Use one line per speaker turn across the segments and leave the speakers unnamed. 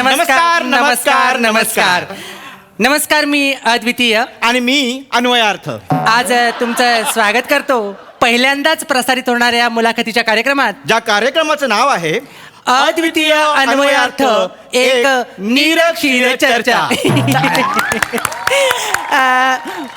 नमस्कार नमस्कार नमस्कार नमस्कार. मी अद्वितीय
आणि मी अन्वयार्थ.
आज तुमचं स्वागत करतो पहिल्यांदाच प्रसारित होणाऱ्या मुलाखतीच्या कार्यक्रमात,
ज्या कार्यक्रमाचं नाव आहे
अद्वितीय अन्वयार्थ एक निरक्षीर चर्चा.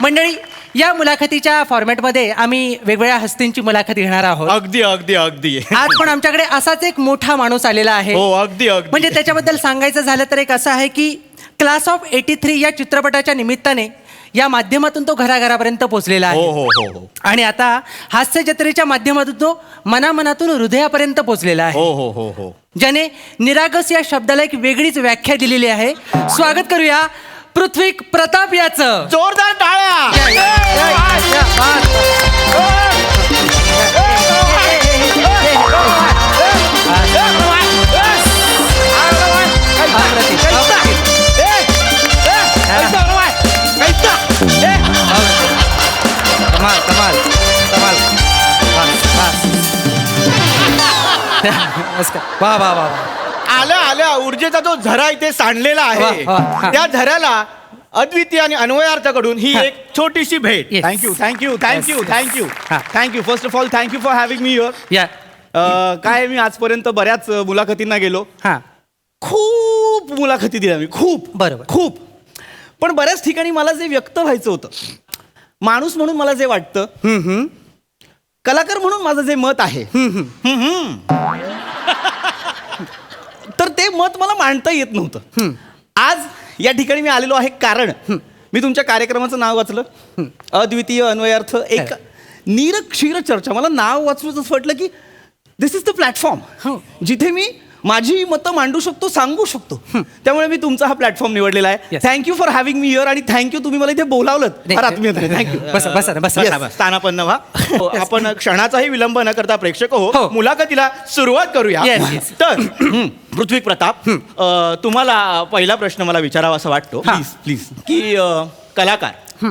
मंडळी, या मुलाखतीच्या फॉर्मॅटमध्ये आम्ही वेगवेगळ्या हस्तींची मुलाखत घेणार आहोत.
अगदी अगदी अगदी.
आज पण आमच्याकडे असाच एक मोठा माणूस आलेला आहे.
हो, अगदी अगदी.
म्हणजे त्याच्याबद्दल सांगायचं झालं तर एक असं आहे की क्लास ऑफ 83 या चित्रपटाच्या निमित्ताने या माध्यमातून तो घराघरापर्यंत पोहोचलेला
हो
आहे.
हो हो हो
आणि आता हास्य जत्रेच्या माध्यमातून तो मनामनातून हृदयापर्यंत पोहोचलेला आहे.
हो हो हो हो.
ज्याने निरागस या शब्दाला एक वेगळीच व्याख्या दिलेली आहे. स्वागत करूया पृथ्वी प्रताप याचं.
जोरदार टाळ्या.
कमाल कमाल कमाल. वा वा वा.
आल्या आल्या ऊर्जेचा जो झरा इथे सांडलेला आहे,
वा, वा.
त्या झऱ्याला अद्वितीय आणि अन्वयार्थाकडून ही एक छोटीशी भेट.
Yes.
Thank you thank you thank you
Yes.
Thank you
हा.
Thank you. First of all thank you for having me your.
या
काय मी आजपर्यंत बऱ्याच मुलाखतींना गेलो,
हा
खूप मुलाखती दिल्या मी, खूप
बरोबर.
खूप. पण बऱ्याच ठिकाणी मला जे व्यक्त व्हायचं होतं, माणूस म्हणून मला जे वाटतं, कलाकार म्हणून माझं जे मत आहे, तर ते मत मला मांडता येत नव्हतं. आज या ठिकाणी मी आलेलो आहे कारण मी तुमच्या कार्यक्रमाचं नाव वाचलं, अद्वितीय अन्वयार्थ एक निरक्षीर चर्चा. मला नाव वाचून असं वाटलं की दिस इज द प्लॅटफॉर्म जिथे मी माझी मतं मांडू शकतो, सांगू शकतो. त्यामुळे मी तुमचा हा प्लॅटफॉर्म निवडलेला आहे.
Yes.
Thank you for having me here आणि थँक्यू तुम्ही मला इथे बोलावलं. थँक्यू.
बसा बसा बसा.
स्थानापन्न व्हा. हो, आपण क्षणाचाही विलंब न करता प्रेक्षक
हो.
हो, मुलाखतीला सुरुवात करूया.
Yes, yes.
तर पृथ्वी प्रताप, तुम्हाला पहिला प्रश्न मला विचारावा असं वाटतो,
हा.
प्लीज प्लीज, की कलाकार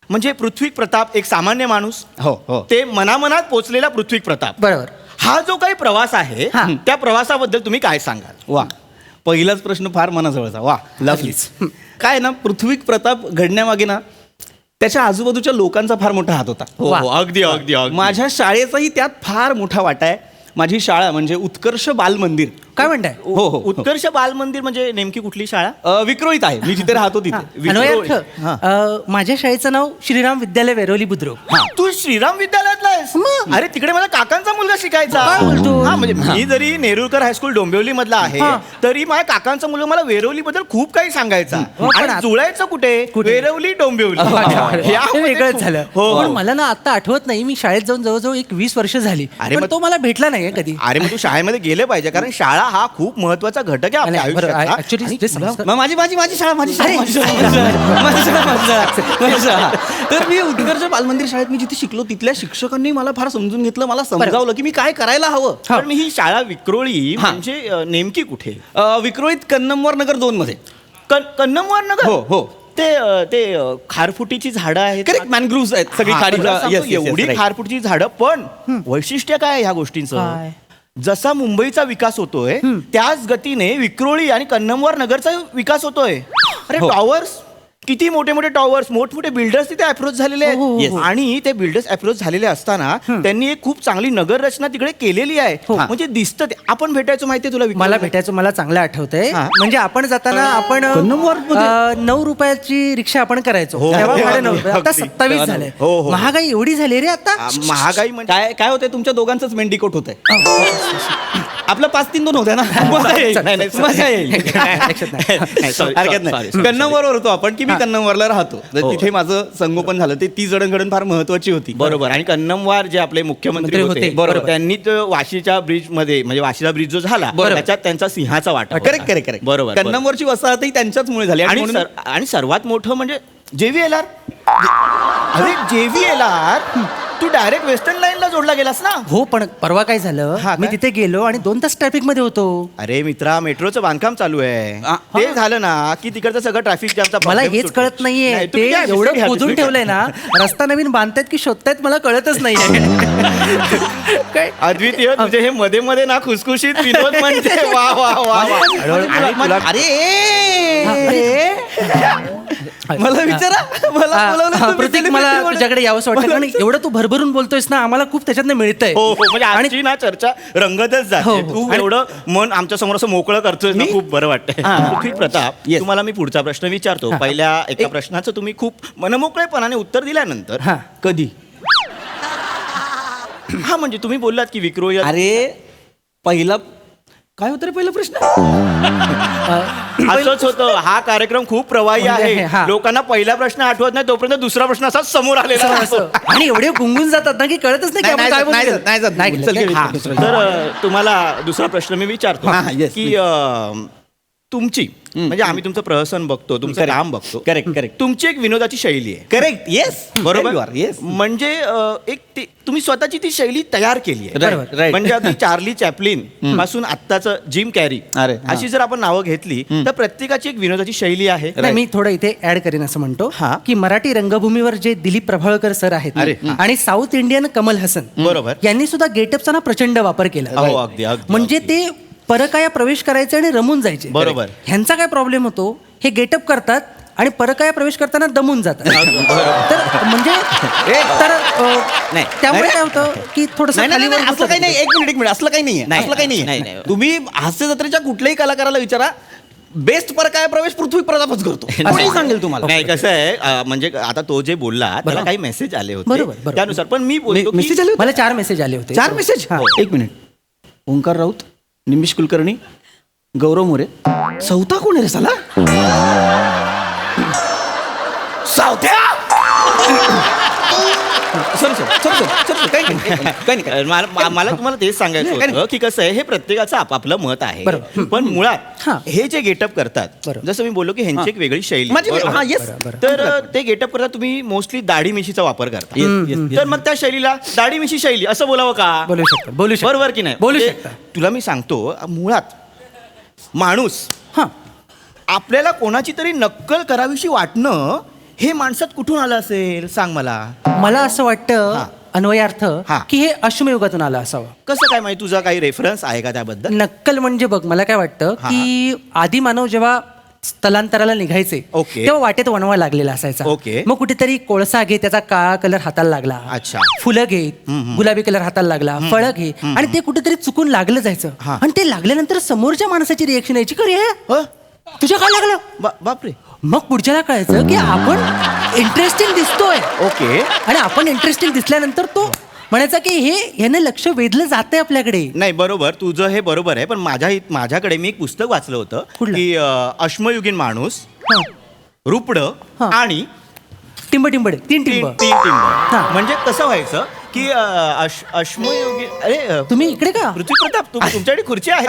म्हणजे पृथ्वी प्रताप एक सामान्य माणूस,
हो हो
ते मनामनात पोचलेला पृथ्वी प्रताप.
बरोबर.
हा जो काही प्रवास आहे,
हा.
त्या प्रवासाबद्दल तुम्ही काय सांगाल? वा, पहिलाच प्रश्न फार मनाजवळचा. वा, लवलीच. काय ना, पृथ्वी प्रताप घडण्यामागे ना त्याच्या आजूबाजूच्या लोकांचा फार मोठा हात होता.
वा.
अगदी अगदी अगदी. माझ्या शाळेचाही त्यात फार मोठा वाटा आहे. माझी शाळा म्हणजे उत्कर्ष बाल मंदिर.
काय म्हणताय?
हो हो. उत्कर्ष बाल मंदिर म्हणजे नेमकी कुठली शाळा? विक्रोळीत आहे, मी जिथे राहतो तिथे.
अन्वयार्थ,
हा.
माझ्या शाळेचं नाव श्रीराम विद्यालय वेरोली बुद्रुक.
तू श्रीराम विद्यालयातला आहेस? अरे, तिकडे माझ्या काकांचा मुलगा शिकायचा.
काय बोलतो?
हा, म्हणजे मी जरी नेरुरकर हायस्कूल डोंबिवली मधला आहे,
हा.
तरी माझ्या काकांचा मुलगा मला वेरवली बद्दल खूप काही सांगायचा.
हो, पण
आणि जुळायचं कुठे?
कुठे?
वेरवली डोंबिवली.
हे
यामध्ये
वेगळंच
खूप-
झालं.
हो
पण
हो.
मला ना आता आठवत नाही, मी शाळेत जाऊन जवळजवळ 20 वर्ष झाली,
अरे
पण
मग-
तो मला भेटला नाहीये कधी.
अरे, मग तू शाळेमध्ये गेले पाहिजे, कारण शाळा हा खूप महत्वाचा घटक आहे आपल्या
बरोबर.
आयुष्यात.
Actually,
आणि
ते संस्कार-
मग माझी माझी माझी शाळा माझी शाळा
अरे.
माझी शाळा, माझी शाळा, माझी शाळा, माझी शाळा. तर मी उत्कर्ष बालमंदिर शाळेत मी जिथे शिकलो, तिथल्या शिक्षकांनी मला फार समजून घेतलं, मला समजावलं की मी काय करायला हवं.
हा.
तर मी ही शाळा विक्रोळी म्हणजे नेमकी कुठे? विक्रोळीत कन्नमवार नगर 2 मध्ये. कन्नमवार नगर? हो हो. ते खारफुटीची झाडं आहेत. करेक्ट, मॅनग्रुव्ज आहेत सगळी खाडी. एवढी खारफुटीची झाडं, पण वैशिष्ट्य काय आहे ह्या गोष्टींचं?
काय?
जसा मुंबईचा विकास होतोय त्याच गतीने विक्रोळी आणि कन्नमवार नगरचा विकास होतोय. अरे, टॉवर्स, किती मोठे मोठे टॉवर्स, मोठमोठे बिल्डर्स तिथे अप्रोच झालेले
हो, हो,
आहेत.
हो.
आणि ते बिल्डर्स अप्रोच झालेले असताना त्यांनी एक खूप चांगली नगर रचना तिकडे केलेली आहे. म्हणजे दिसतं ते. आपण भेटायचो माहितीये तुला?
मला भेटायचं, मला चांगलं आठवतंय.
हा.
म्हणजे आपण जाताना आपण
कन्नमवारमध्ये?
9 रुपयाची रिक्षा आपण करायचो.
हो,
तेव्हा
हो,
भाडे
अगदी,
9 रुपये. आता
अगदी.
27 झाले.
हो, हो.
महागाई एवढी झाली रे आता.
महागाई म्हणजे काय काय होतंय, तुमच्या दोघांचंच मेंढीकोट होतंय. आपलं 5-3-2 होत्या ना. मजा येईल.
नाही, नाही,
मजा येईल.
लक्षात नाही.
हरकत नाही. कन्नमवारवर होतो आपण, की मी कन्नमवारला राहतो. तर तिथे माझं संगोपन झालं. ते ती जडणघडण फार महत्वाची होती. बरोबर. आणि कन्नमवार जे आपले मुख्यमंत्री होते, बरोबर, त्यांनी वाशीच्या ब्रिज मध्ये, म्हणजे वाशीचा ब्रिज जो झाला, त्याच्यात त्यांचा सिंहाचा वाटा. Correct correct correct. बरोबर. कन्नमवारची वसाहतही त्यांच्याच मुळे झाली. आणि सर्वात मोठं म्हणजे JVLR. अरे, JVLR तू डायरेक्ट वेस्टर्न लाईनला जोडला गेलास ना.
हो पण परवा काय झालं,
हा,
मी
काय?
तिथे गेलो आणि 2 तास ट्रॅफिक मध्ये होतो.
अरे मित्रा, मेट्रोचं बांधकाम चालू आहे. ते झालं ना की तिकडचं सगळं ट्रॅफिक जॅमचा
मला
problem
हेच
सुटेल.
कळत नाहीये,
नाही,
ते
तुम्ही घ्या,
एवढं
घ्या,
खोदून
तुम्ही
ठेवलंय
घ्या.
ना, रस्ता नवीन बांधतायत की शोधतायत मला कळतच नाहीये. काय
अद्वितीय तुझे हे मध्ये मध्ये ना खुसखुशीत विनोद म्हणजे वा वा वा वा. आणि तुला- मला विचारा, मला बोलवलं
हा,
तुम्ही
प्रतीक, मला
celebrity
तुझ्याकडे यावंसं वाटतं कारण एवढं तू भरभरून बोलतोयस ना, आम्हाला खूप त्याच्यातनं मिळतंय.
हो हो, म्हणजे
आणि
आजची ना चर्चा रंगतच
हो,
जाते.
हो.
तू
आणि-
एवढं मन आमच्या समोर असं मोकळं करतोय ना, खूप बरं वाटतंय. पृथ्वी प्रताप, तुम्हाला मी पुढचा प्रश्न विचारतो. पहिल्या एका प्रश्नाचं तुम्ही खूप मनमोकळेपणाने उत्तर दिल्यानंतर
हा.
कधी?
हा, म्हणजे तुम्ही बोललात की विक्रोय
अरे पहिला काय होतं रे पहिला प्रश्न?
असंच होतं. हा कार्यक्रम खूप प्रवाही
म्हणजे
आहे.
हे, हा.
लोकांना पहिला प्रश्न आठवत नाही तोपर्यंत दुसरा प्रश्न असा समोर आलेला
असं-
असतो.
असं. आणि एवढे गुंगून जातात ना की कळतच नाही की आपण काय बोलतोय. नाही गेलं.
चल,
हा,
दुसरा.
तर तुम्हाला दुसरा प्रश्न मी विचारतो
हा, yes,
की तुमची म्हणजे आम्ही तुमचं प्रहसन बघतो, तुमचं
Correct.
काम बघतो.
करेक्ट
तुमची एक विनोदाची शैली आहे.
करेक्ट येस
बरोबर
येस
म्हणजे तुम्ही स्वतःची ती शैली तयार केली आहे.
Right, right.
म्हणजे अगदी चार्ली चॅपलिन पासून आत्ताचं जिम कॅरी
अरे, हा.
अशी जर आपण नावं घेतली तर प्रत्येकाची एक विनोदाची शैली आहे.
नाही, मी थोडं इथे ऍड करीन असं म्हणतो
हा.
की मराठी रंगभूमीवर जे दिलीप प्रभावळकर सर आहेत
अरे, हा.
आणि साऊथ इंडियन कमल हसन
बरोबर.
यांनी सुद्धा गेटअपचा ना प्रचंड वापर केला.
हो, अगदी, अगदी,
म्हणजे
अगदी.
ते परकाया प्रवेश करायचे आणि रमून जायचे.
बरोबर.
ह्यांचा काय प्रॉब्लेम होतो, हे गेटअप करतात आणि परकाया प्रवेश करताना दमून जातात. तर म्हणजे तर
नाही.
त्यामुळे काय होतं की थोडस
नाही नाही, नाही, असलं काही नाही. एक मिनिट असलं काही नाहीये
नाही,
असलं काही
नाही,
नाहीये
नाही.
तुम्ही हास्य जत्रेच्या कुठल्याही कलाकाराला विचारा, बेस्ट पर काय प्रवेश पृथ्वी प्रतापच करतो. कोणी सांगेल तुम्हाला.
नाही, कसं आहे म्हणजे आता तो जे बोलला त्याला
बरोबर.
काही मेसेज आले
बरोबर,
होते
बरोबर.
त्यानुसार. पण मी बोलतो की-
मेसेज आले होते?
मला 4 मेसेज आले होते.
4 मेसेज
हा.
एक मिनिट. ओंकार राऊत, निमिष कुलकर्णी, गौरव मोरे, चौथा कोण आहे रे साला? सावत्या. सर काही नाही.
मला तुम्हाला तेच सांगायचं
नाही,
होतं की कसं आहे, हे प्रत्येकाचं आपापलं मत आहे.
बरोबर.
पण मुळात
हा.
हे जे गेटअप करतात,
बरोबर.
जसं मी बोललो की ह्यांची एक वेगळी शैली
माझी-
बरोबर.
हा, yes.
तर ते गेटअप करता तुम्ही मोस्टली दाढी मिशीचा वापर करता.
Yes, yes, yes.
तर मग त्या शैलीला दाढी मिशी शैली असं बोलावं का?
बोलू शकता, बोलू शकता.
बरोबर की नाही?
बोलू
म्हणजे
शकता.
तुला मी सांगतो, मुळात माणूस
हा.
आपल्याला कोणाची तरी नक्कल करावीशी वाटणं हे माणसात कुठून आलं असेल, सांग मला.
मला असं वाटतं
हा.
अन्वयार्थ
हा.
की हे अश्मयुगातून आलं असावं.
कसं काय माहिती, तुझा काही रेफरन्स आहे का त्याबद्दल?
नक्कल म्हणजे बघ, मला काय वाटतं
हा.
की आदिमानव जेव्हा स्थलांतराला निघायचे
ओके.
तेव्हा वाटेत वणवा लागलेला असायचा.
ओके.
मग कुठेतरी कोळसा घे, त्याचा काळा कलर हाताला लागला.
अच्छा.
फुलं घे, गुलाबी कलर हाताला लागला. फळं घे, आणि ते कुठेतरी चुकून लागलं जायचं.
हा.
आणि ते लागल्यानंतर समोरच्या माणसाची रिएक्शन यायची, का रे
अ?
तुझ्या काय लागलं?
बापरे.
मग पुढच्याला कळायचं की आपण इंटरेस्टिंग दिसतोय.
ओके.
आणि आपण इंटरेस्टिंग दिसल्यानंतर तो म्हणायचा की हे ह्याने लक्ष वेधलं जातंय आपल्याकडे.
नाही, बरोबर, तुझं हे बरोबर आहे. पण माझ्याकडे मी एक पुस्तक वाचलं होतं
कुठलं?
की अश्मयुगीन माणूस,
हा.
रुपड
हा.
आणि
टिंब टिंब 3
तीन
टिंब.
तीन टिंब.
हा.
म्हणजे कसं व्हायचं की अश्मयुगीन, अरे
तुम्ही इकडे का?
पृथ्वी प्रताप, तुमच्याकडे खुर्ची आहे?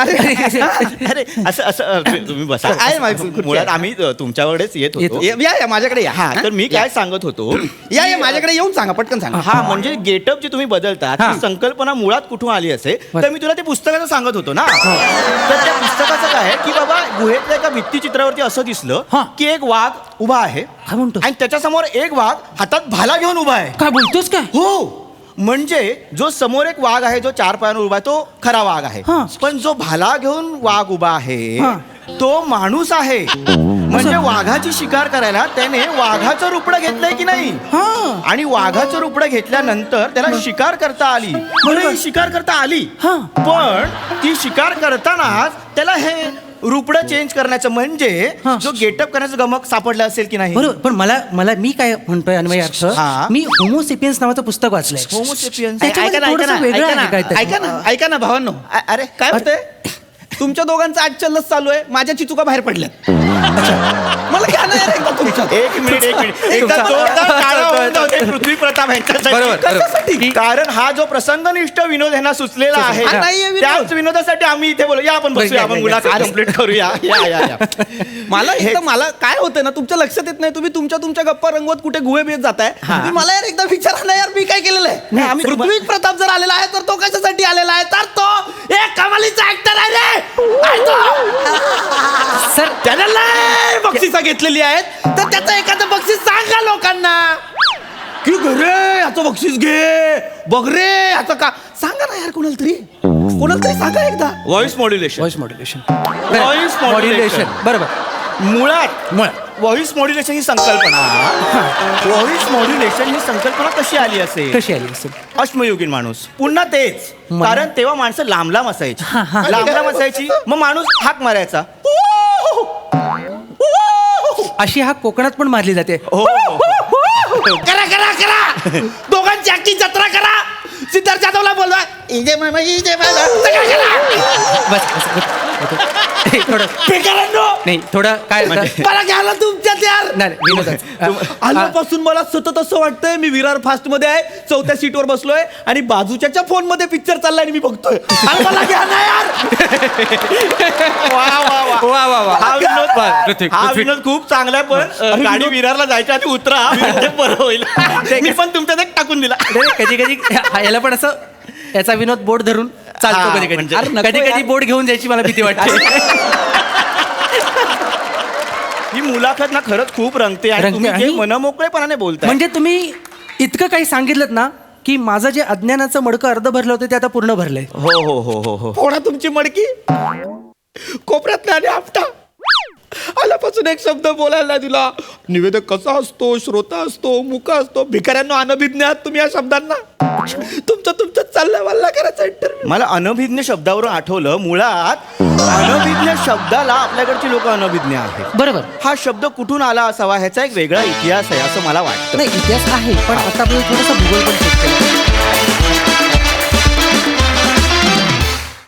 अरे असं असं तुम्ही बसा.
आहे माझी खुर्ची आहे.
मुळात आम्ही तुमच्याकडेच येत होतो.
या माझ्याकडे या.
हा, तर मी काय सांगत होतो,
या माझ्याकडे येऊन सांगा, पटकन सांगा.
हा, म्हणजे गेटअप जे तुम्ही बदलतात
हा.
ती संकल्पना मुळात कुठून आली असेल, तर मी तुला ते पुस्तकाचं सांगत होतो ना. तर त्या पुस्तकाचं काय आहे की बाबा, गुहेतल्या एका भित्तीचित्रावरती असं दिसलं
हा.
की एक वाघ उभा आहे
काय म्हणतो?
आणि त्याच्यासमोर एक वाघ हातात भाला घेऊन उभा आहे.
काय बोलतोस काय?
हो, म्हणजे जो समोर एक वाघ आहे जो 4 पायांवर उभा आहे तो खरा वाघ आहे.
हा.
पण जो भाला घेऊन वाघ उभा आहे
हा.
तो माणूस आहे. म्हणजे वाघाची शिकार करायला त्याने वाघाचं रुपडं घेतलंय की नाही.
हा.
आणि वाघाचं रुपडं घेतल्यानंतर त्याला शिकार करता आली. बरं, ही शिकार करता आली,
हा.
पण ती शिकार करतानाच त्याला हे रुपडं चेंज करण्याचं म्हणजे
हा.
जो गेटअप करण्याचं गमक सापडलं असेल की नाही.
बरोबर. पण मला मी काय म्हणतोय अन्वय अर्थ,
हा.
मी होमोसेपियन्स नावाचं पुस्तक वाचलंय.
होमोसेपियन्स.
त्याच्यामध्ये थोडंसं वेगळं आहे काहीतरी.
ऐका ना भावांनो.
अरे काय होतंय? तुमच्या दोघांचा आजचल्लच चालू आहे, माझ्या चिचुका बाहेर पडल्यात. मला घ्या ना यार एकदा तुमच्यात.
एक मिनिट एकदा जोरदार टाळ्या होऊन जाऊ दे पृथ्वी प्रताप यांच्यासाठी.
बरोबर.
कशासाठी? कारण हा जो प्रसंगनिष्ठ विनोद यांना सुचलेला आहे
हा, नाहीये विनोद.
त्याच विनोदासाठी आम्ही इथे बोलू. या आपण बसूया, आपण मुलाखत कंप्लीट करूया. या.
मला काय होतं ना, तुमच्या लक्षात येत नाही, तुम्ही तुमच्या गप्पा रंगवत कुठे गुहे बेत जाताय. तुम्ही मला यार एकदा विचारा ना यार, मी काय केलेलं आहे.
आम्ही
पृथ्वी प्रताप जर आलेला आहे तर तो कशासाठी आलेला आहे, तर तो एक कमालीचा ऍक्टर आहे रे. आहे तो.
सर
त्याने लय बक्षिसं घेतलेली आहेत, तर त्याचं एखादं बक्षीस सांगा लोकांना की रे याचं बक्षीस घे, बघ रे याचं का, सांगा ना यार कोणाला तरी सांगा एकदा.
Voice modulation.
Voice modulation.
Voice modulation.
बरोबर.
मुळात व्हॉइस मॉड्युलेशन ही संकल्पना कशी आली असेल?
कशी आली असेल?
अश्मयुगीन माणूस पुन्हा तेच, कारण तेव्हा माणसं लांब असायची. लांब असायची, मग माणूस हाक मारायचा.
अशी हा कोकणात पण मारली जाते.
करा दोघांची अख्खी जत्रा करा. सिद्धार्थ जाधवला बोलवा, इजे मामा इजे मामा.
बस थोडं
बेकारांनो,
नाही थोडं काय होतं?
मला घ्यायला तुमच्यात यार.
नाही विनोदच.
आल्यापासून मला सतत असं वाटतंय मी विरार फास्ट मध्ये आहे, 4थ्या सीटवर बसलोय आणि बाजूच्या फोन मध्ये पिक्चर चाललाय आणि मी बघतोय. आणि मला घ्या ना यार.
वा.
हा विनोद खूप चांगला आहे, पण गाडी विरारला जायच्या आधी उतरा म्हणजे बरं होईल. मी पण तुमच्यात एक टाकून दिला.
कधी याला पण असं याचा विनोद बोट धरून चालतो.
हा,
कधी
म्हणजे-
कधी बोट घेऊन जायची मला भीती वाटते.
ही मुलाखत ना खरंच खूप रंगते आणि
रंगते
तुम्ही जे
आणि-
मनमोकळेपणाने बोलताय.
म्हणजे तुम्ही इतकं काही सांगितलं ना की माझं जे अज्ञानाचं मडकं अर्ध भरलं होतं ते आता पूर्ण भरलंय.
हो.
फोडा तुमची मडकी, कोपऱ्यातला आणि आपटा. आल्यापासून एक शब्द बोलायला नाही दिला. निवेदक कसा असतो, श्रोता असतो, मुका असतो. भिकाऱ्यांनो अनभिज्ञ आहात तुम्ही या शब्दांना. तुमचं चाललंय वल्ला करायचा इंटरव्ह्यू.
मला अनभिज्ञ शब्दावरून आठवलं, मुळात अनभिज्ञ शब्दाला आपल्याकडची लोक अनभिज्ञ आहेत.
बरोबर.
हा शब्द कुठून आला असावा ह्याचा एक वेगळा इतिहास आहे असं मला वाटतं.
नाही इतिहास आहे, पण आता आपल्याला थोडासा भूगोल पण check केला.